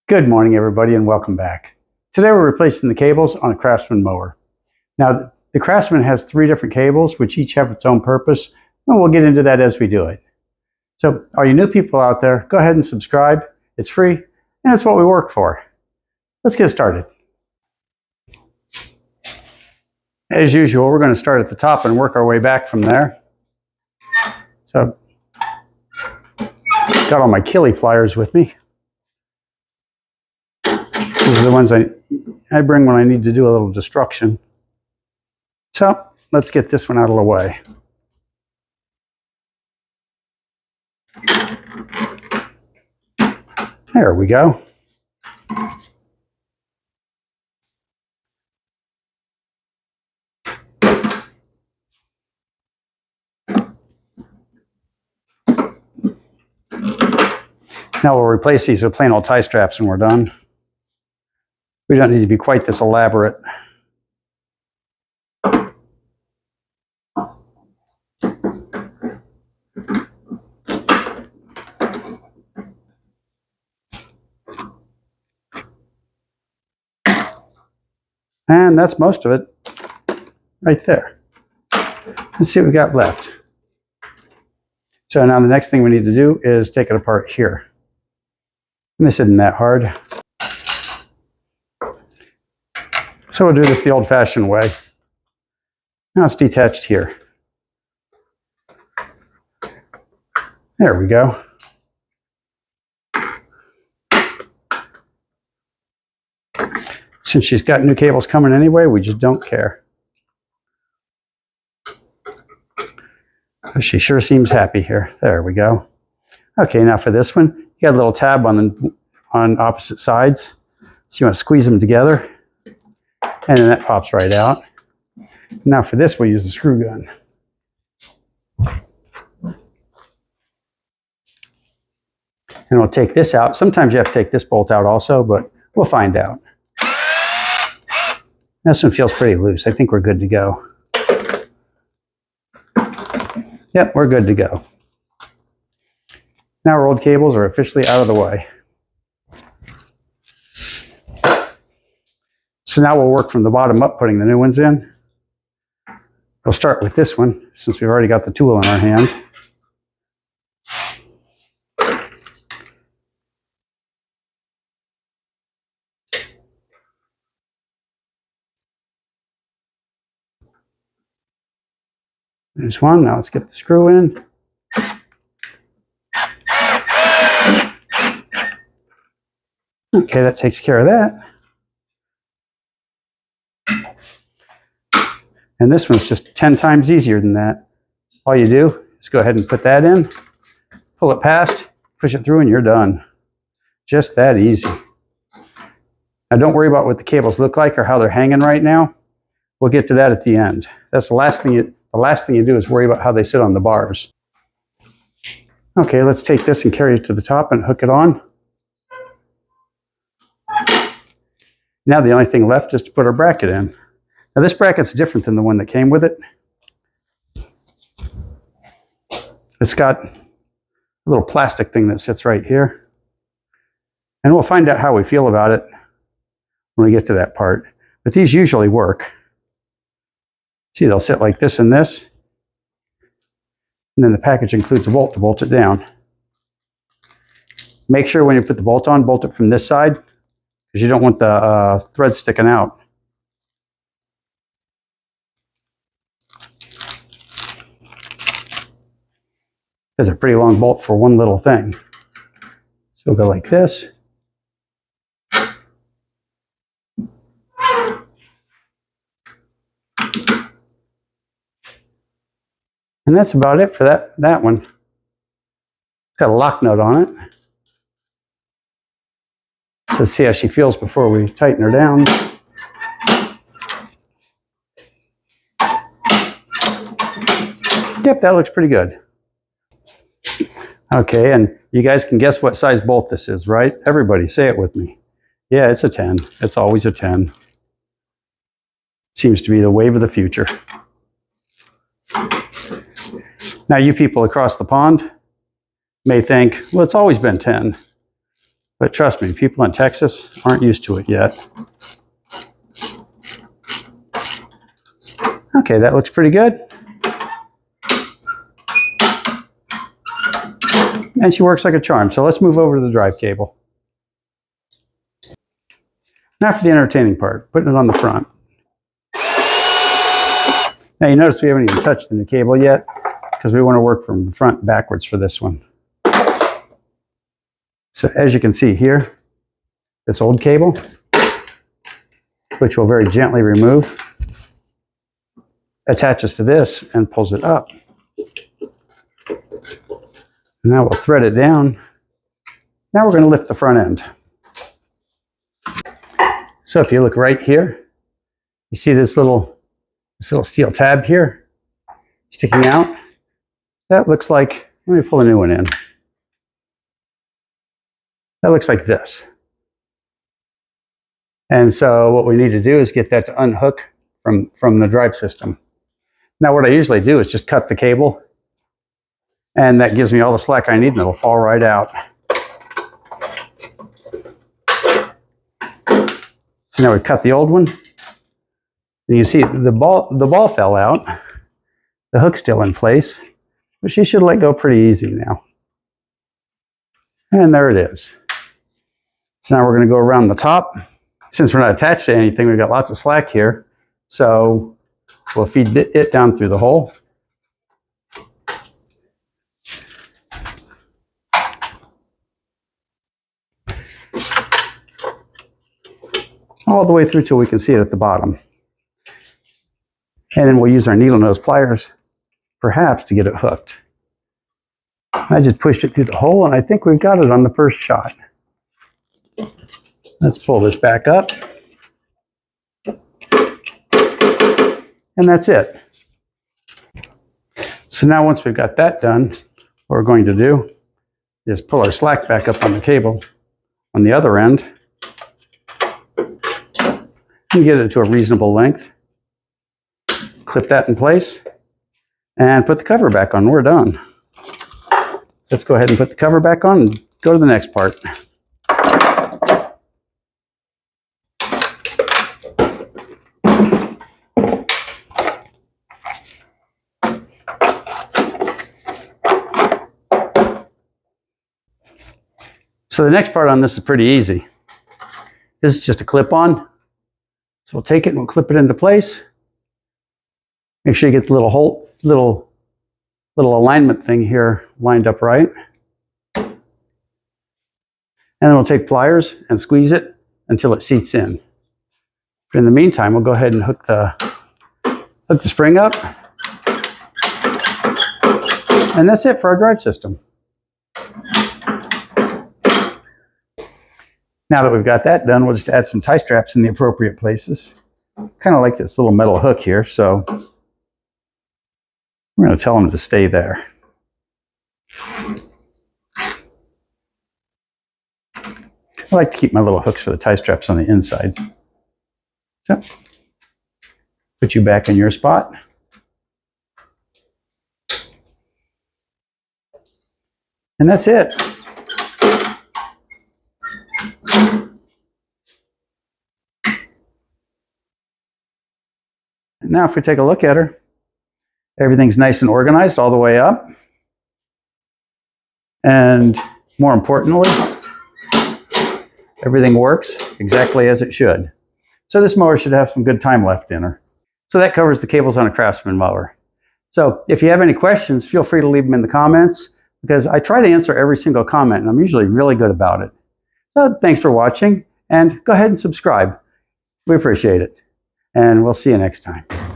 Good morning, everybody, and welcome back. Today we're replacing the cables on a Craftsman mower. Now, the Craftsman has 3 different cables, which each have its own purpose, and we'll get into that as we do it. So, all you new people out there, go ahead and subscribe. It's free, and it's what we work for. Let's get started. As usual, we're going to start at the top and work our way back from there. So, got all my killie pliers with me. These are the ones I bring when I need to do a little destruction. So let's get this one out of the way. There we go. Now we'll replace these with plain old tie straps when we're done. We don't need to be quite this elaborate. And that's most of it right there. Let's see what we got left. So now the next thing we need to do is take it apart here. And this isn't that hard. So we'll do this the old-fashioned way. Now it's detached here. There we go. Since she's got new cables coming anyway, we just don't care. She sure seems happy here. There we go. Okay, now for this one, you got a little tab on opposite sides. So you want to squeeze them together, and then that pops right out. Now for this, we'll use the screw gun. And we'll take this out. Sometimes you have to take this bolt out also, but we'll find out. This one feels pretty loose. I think we're good to go. Yep, we're good to go. Now our old cables are officially out of the way. So now we'll work from the bottom up, putting the new ones in. We'll start with this one, since we've already got the tool in our hand. There's one. Now let's get the screw in. Okay, that takes care of that. And this one's just 10 times easier than that. All you do is go ahead and put that in, pull it past, push it through, and you're done. Just that easy. Now don't worry about what the cables look like or how they're hanging right now. We'll get to that at the end. That's the last thing you do is worry about how they sit on the bars. Okay, let's take this and carry it to the top and hook it on. Now the only thing left is to put our bracket in. Now this bracket's different than the one that came with it. It's got a little plastic thing that sits right here. And we'll find out how we feel about it when we get to that part. But these usually work. See, they'll sit like this and this. And then the package includes a bolt to bolt it down. Make sure when you put the bolt on, bolt it from this side, because you don't want the thread sticking out. It's a pretty long bolt for one little thing. So we'll go like this. And that's about it for that one. It's got a lock nut on it. So let's see how she feels before we tighten her down. Yep, that looks pretty good. Okay, and you guys can guess what size bolt this is, right? Everybody, say it with me. Yeah, it's a 10. It's always a 10. Seems to be the wave of the future. Now, you people across the pond may think, well, it's always been 10. But trust me, people in Texas aren't used to it yet. Okay, that looks pretty good. And she works like a charm. So let's move over to the drive cable. Now for the entertaining part, putting it on the front. Now you notice we haven't even touched the new cable yet because we want to work from the front backwards for this one. So as you can see here, this old cable, which we'll very gently remove, attaches to this and pulls it up. Now we'll thread it down. Now we're going to lift the front end. So if you look right here, you see this little steel tab here sticking out. That looks like, let me pull a new one in. That looks like this. And so what we need to do is get that to unhook from the drive system. Now what I usually do is just cut the cable, and that gives me all the slack I need and it'll fall right out. So now we cut the old one. And you see the ball fell out. The hook's still in place, but she should let go pretty easy now. And there it is. So now we're going to go around the top. Since we're not attached to anything, we've got lots of slack here. So we'll feed it down through the hole. All the way through till we can see it at the bottom. And then we'll use our needle nose pliers, perhaps, to get it hooked. I just pushed it through the hole, and I think we've got it on the first shot. Let's pull this back up. And that's it. So now once we've got that done, what we're going to do is pull our slack back up on the cable on the other end and get it to a reasonable length. Clip that in place and put the cover back on. We're done. Let's go ahead and put the cover back on and go to the next part. So the next part on this is pretty easy. This is just a clip-on. So we'll take it and we'll clip it into place. Make sure you get the little alignment thing here lined up right. And then we'll take pliers and squeeze it until it seats in. But in the meantime, we'll go ahead and hook the spring up. And that's it for our drive system. Now that we've got that done, we'll just add some tie straps in the appropriate places. Kind of like this little metal hook here, so we're going to tell them to stay there. I like to keep my little hooks for the tie straps on the inside. So, put you back in your spot. And that's it. Now if we take a look at her, everything's nice and organized all the way up. And more importantly, everything works exactly as it should. So this mower should have some good time left in her. So that covers the cables on a Craftsman mower. So if you have any questions, feel free to leave them in the comments, because I try to answer every single comment and I'm usually really good about it. So thanks for watching, and go ahead and subscribe. We appreciate it. And we'll see you next time.